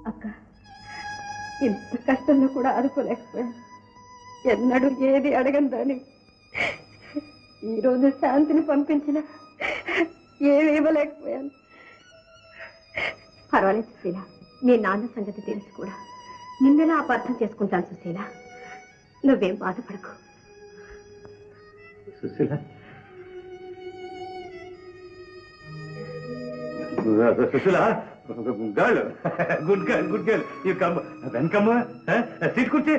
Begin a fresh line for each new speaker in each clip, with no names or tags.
అక్క, ఇంత కష్టంలో కూడా ఆదుకోలేకపోయాను. ఎన్నడూ ఏది అడగను దాని ఈరోజు శాంతిని పంపించిన ఏమి ఇవ్వలేకపోయాను. పర్వాలేదు సుశీల, మీ నాన్న సంగతి తెలిసి కూడా నిన్నెలా అపార్థం చేసుకుంటాను సుశీల. నువ్వేం బాధపడకు.
Susheela, Susheela, girl, good girl, good girl. You come, when come, sit kurchi.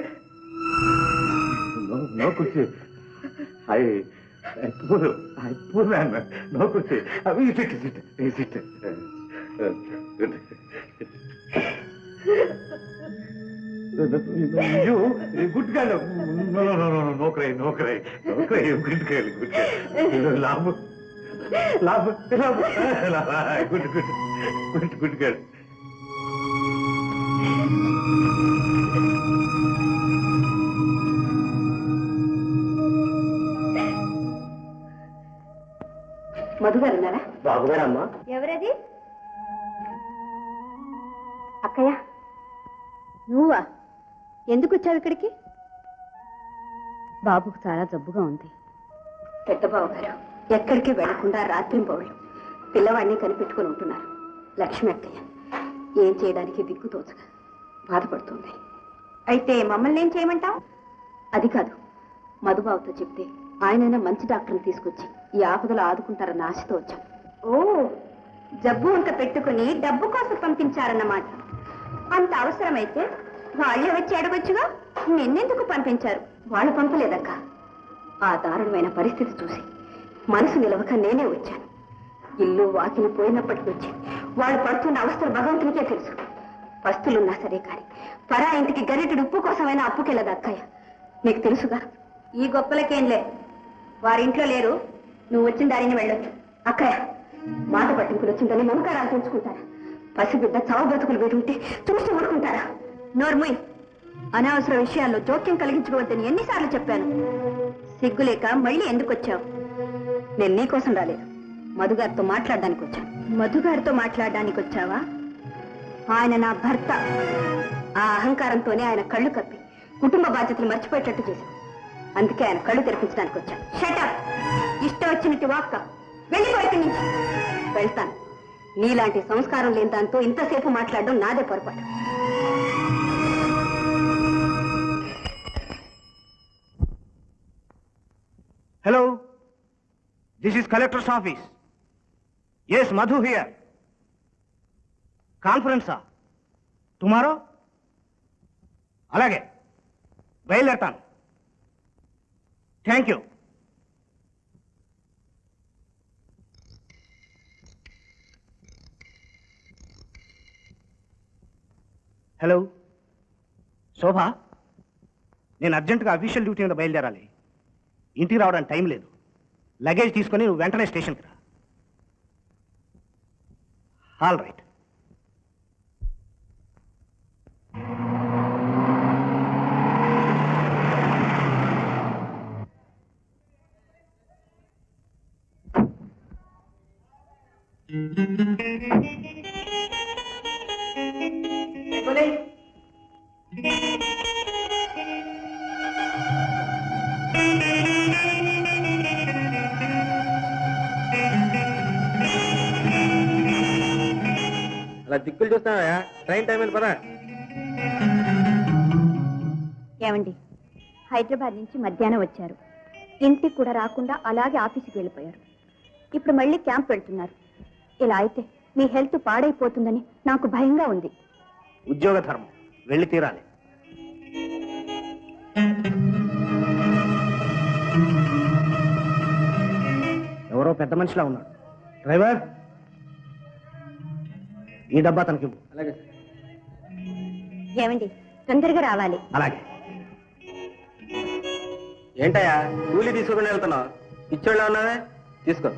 No kurchi. I poor man, no kurchi. You sit. Good. You, good girl. No cry. Good girl. Laugh. Good girl.
Madhu గారు ఉన్నారా?
బాగున్నారమ్మా.
ఎవరది? అక్కయ్య, నువ్వా? ఎందుకు వచ్చావు ఇక్కడికి? బాబుకు చాలా జబ్బుగా ఉంది. పెద్ద బాబు గారు ఎక్కడికి వెళ్లకుండా రాత్రింబవళ్ళు పిల్లవాడిని కనిపెట్టుకుని ఉంటున్నారు. లక్ష్మి అక్కయ్య ఏం చేయడానికి దిక్కు తోచగా బాధపడుతుంది. అయితే మమ్మల్ని ఏం చేయమంటావు? అది కాదు, మధుబాబుతో చెప్తే ఆయనైనా మంచి డాక్టర్ని తీసుకొచ్చి ఈ ఆపదలో ఆదుకుంటారన్న ఆశతో వచ్చాం. ఓ, జబ్బు వంక పెట్టుకుని డబ్బు కోసం పంపించారన్నమాట. అంత అవసరమైతే వాళ్ళే వచ్చి అడగొచ్చుగా, నిన్నెందుకు పంపించారు? వాళ్ళు పంపలేదక్క. ఆ దారుణమైన పరిస్థితి చూసి మనసు నిలవక నేనే వచ్చాను. ఇల్లు వాకిలి పోయినప్పటికీ వచ్చి వాళ్ళు పడుతున్న అవస్థలు భగవంతునికే తెలుసు. పస్తులున్నా సరే కానీ పరా ఇంటికి గరిటెడు ఉప్పు కోసమైనా అప్పుకెళ్ళదు అక్కయ్య. నీకు తెలుసుగా. ఈ గొప్పలకేం లే, వారింట్లో లేరు, నువ్వు వచ్చిన దారిని వెళ్ళొచ్చు. అక్కయ్య, మాట పట్టింపులు వచ్చిందని మమకారాలు పెంచుకుంటారా? పసిబిడ్డ చావు బ్రతుకులు పెట్టుంటే చూసి ఊరుకుంటారా? నోర్ముయ్, అనవసర విషయాల్లో జోక్యం కలిగించుకోవద్దని ఎన్నిసార్లు చెప్పాను. సిగ్గులేక మళ్ళీ ఎందుకు వచ్చావు? నేను నీకోసం రాలేదు, మధుగారితో మాట్లాడడానికి వచ్చాను. మధుగారితో మాట్లాడడానికి వచ్చావా? ఆయన నా భర్త. ఆ అహంకారంతోనే ఆయన కళ్ళు కప్పి కుటుంబ బాధ్యతలు మర్చిపోయేటట్టు చేశాను. అందుకే ఆయన కళ్ళు తెరిపించడానికి వచ్చాను. షటప్! ఇష్టం వచ్చినట్టు వాక్క, వెళ్ళిపోయి నుంచి. వెళ్తాను. నీలాంటి సంస్కారం లేని దాంతో ఇంతసేపు మాట్లాడడం నాదే పొరపాటు.
Hello, this is collector's office. Yes, Madhu here. Conference tomorrow? Alage, బయలుదేరతాను. Thank you. హలో శోభా, నేను అర్జెంటుగా అఫీషియల్ డ్యూటీ మీద బయలుదేరాలి. ఇంటికి రావడానికి టైం లేదు. లగేజ్ తీసుకొని నువ్వు వెంటనే స్టేషన్కి రా. All right.
అలా దిక్కులు చూస్తావా? ట్రైన్ టైం అయింది పదా.
ఏమండి, హైదరాబాద్ నుంచి మధ్యాహ్నం వచ్చారు. ఇంటికి కూడా రాకుండా అలాగే ఆఫీస్కి వెళ్ళిపోయారు. ఇప్పుడు మళ్ళీ క్యాంప్ వెళ్తున్నారు. ఇలా అయితే మీ హెల్త్ పాడైపోతుందని నాకు భయంగా ఉంది.
ఉద్యోగ ధర్మం, వెళ్ళి తీరాలి. ఎవరో పెద్ద మనిషిలా ఉన్నాడు. డ్రైవర్, ఈ డబ్బా తనకి.
అలాగే
ఏమండి, తొందరగా రావాలి.
అలాగే.
ఏంటయ్యా కూలీ తీసుకుని వెళ్తున్నావు? ఇచ్చోళ్ళ ఉన్నావే, తీసుకో.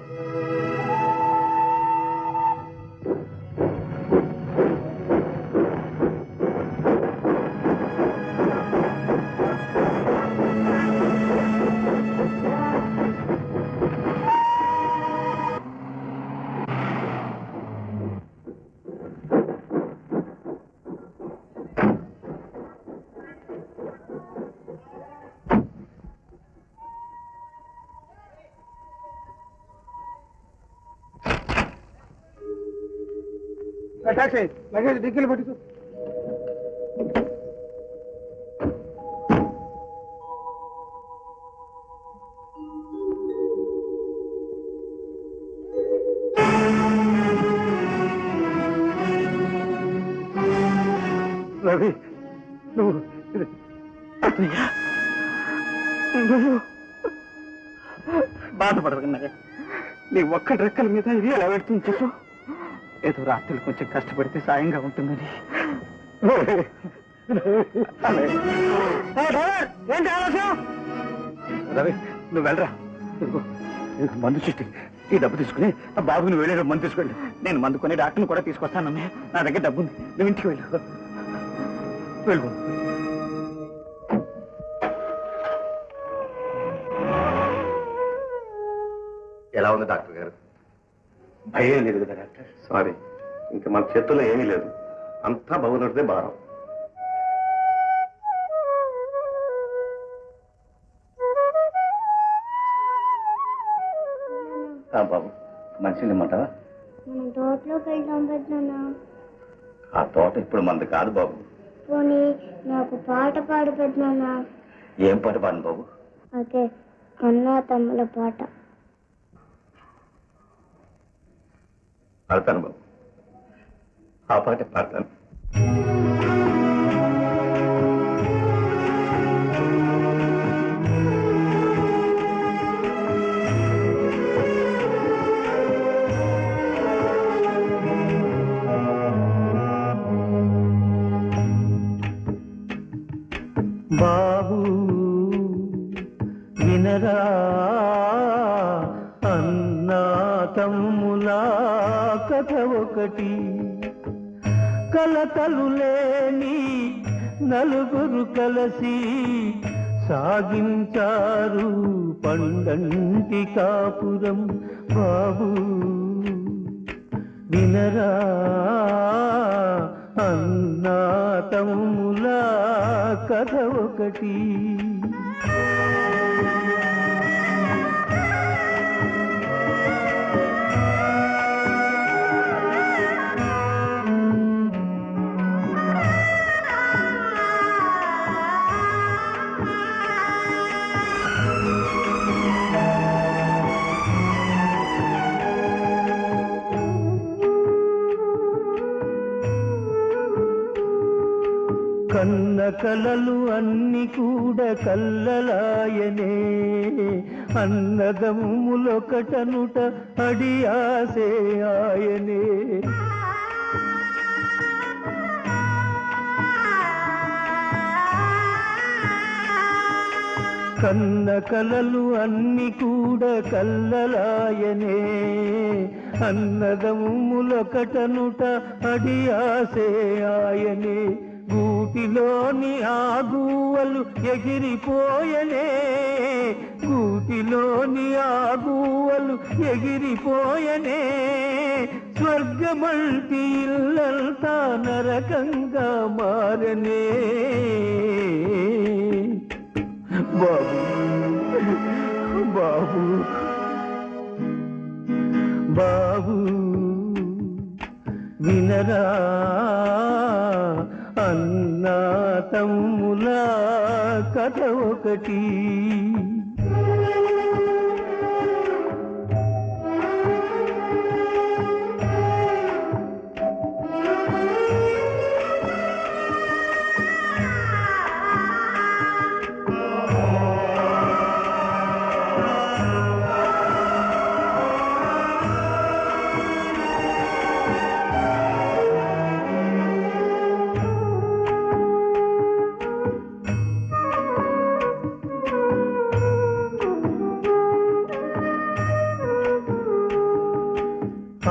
టాక్సీ లగేజ్ డిక్కీలు పట్టుకో. రవి నువ్వు బాధపడకున్నాగా నీ ఒక్క రెక్కల మీద ఇది ఎలా పెడుతుంది చెప్పు. ఏదో రాత్రులు కొంచెం కష్టపడితే సాయంగా ఉంటుందని. ఏంటి ఆలస్యం? రవి నువ్వు వెళ్ళరా. మందు చుట్టి ఈ డబ్బు తీసుకుని ఆ బాబుని వెళ్ళే మందు తీసుకోండి. నేను మందు కొని డాక్టర్ని కూడా తీసుకొస్తానమ్మా. నా దగ్గర డబ్బు ఉంది. నువ్వు ఇంటికి వెళ్ళు.
ఎలా ఉంది డాక్టర్ గారు? భయం లేదు కదా డాక్టర్? సారీ, ఇంకా మన చేతుల్లో ఏమీ లేదు. అంతా భగవంతుడిదే భారం. బాబు మనిషిని ఇమ్మంటావా?
మనం తోటలోకి వెళ్దాం పెద్దనా.
ఆ తోట ఇప్పుడు మనది కాదు బాబు.
పోనీ నాకు పాట పాడు పెద్దనా.
ఏం పాట పాడను బాబు?
అదే అన్నా తమ్ముల పాట.
పాడతాను బాబు, ఆ పాట పాడతాను.
బాబు వినరా అన్నా తమ్ములా కథ ఒకటి. కలతలు లేని నలుగురు కలిసి సాగించారు పండంటి కాపురం. బాబు వినరా అన్నా తమ్ములా కథ ఒకటి. కన్న కలలు అన్ని కూడా కల్లలాయనే. అన్నదమ్ములొకటనుట అడి ఆసే ఆయనే. కన్న కలలు అన్ని కూడా కల్లలాయనే. అన్నదమ్ములొకటనుట అడి ఆసే ఆయనే. గూటిలోని ఆ గువ్వలు ఎగిరిపోయనే. గూటిలోని ఆ గువ్వలు ఎగిరిపోయనే. స్వర్గమంటి ఇల్లంతా నరకంగా మారనే. బాబు బాబు బాబు వినరా అన్నా తమ్ములా కథ ఒకటి.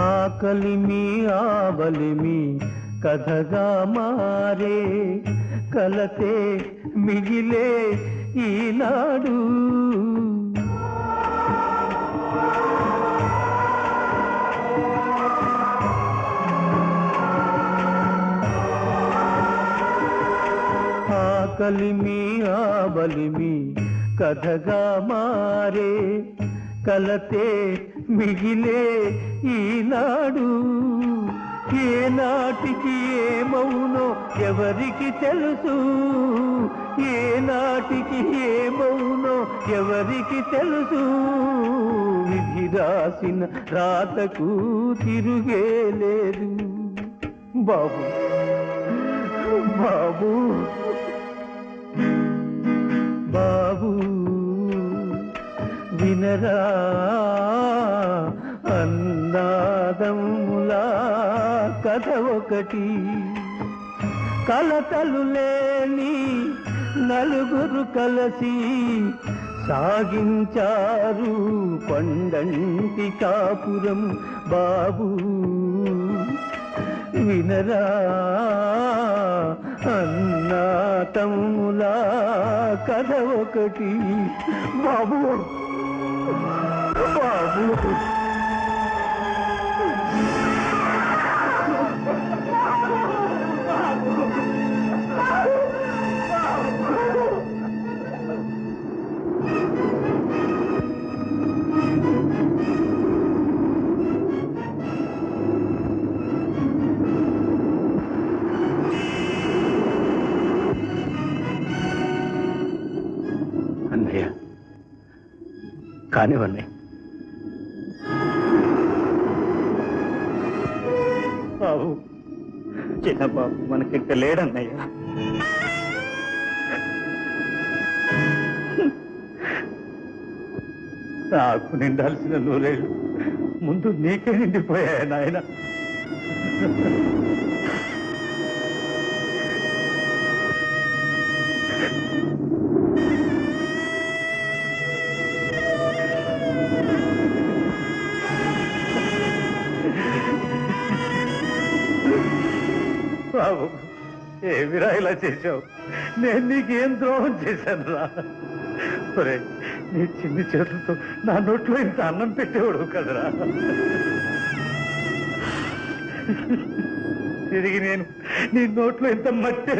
ఆకలిమి ఆబలిమి కథగా మారే. కలతే మిగిలే ఈనాడు. ఆకలిమి ఆబలిమి కథగా మారే. కలతే మిగిలే ఈనాడు. ఏనాటికి ఏమవునో ఎవరికి తెలుసు, ఏనాటికి ఏమవునో ఎవరికి తెలుసు. విధి రాసిన రాతకు తిరుగే లేదు. బాబు బాబు బాబు వినరా అన్నాదములా కథ ఒకటి. కలతలు లేని నలుగురు కలసి సాగించారు కొండంటి కాపురం. బాబు వినరా అన్నా తమ్ములా కథ ఒకటి. బాబు బాబు
అన్నయ్య కానివన్నీ బాబు, చిన్న బాబు మనకింక లేడన్నయ్య. నాకు నిండాల్సిన నూరేళ్ళు ముందు నీకే నిండిపోయాయి నాయన. బాబు ఏమిరా ఇలా చేశావు? నేను నీకేం ద్రోహం చేశాను రా? ఒరే, నీ చిన్ని చేతులతో నా నోట్లో ఇంత అన్నం పెట్టేవాడు కదరా. తిరిగి నేను నీ నోట్లో ఇంత మట్టి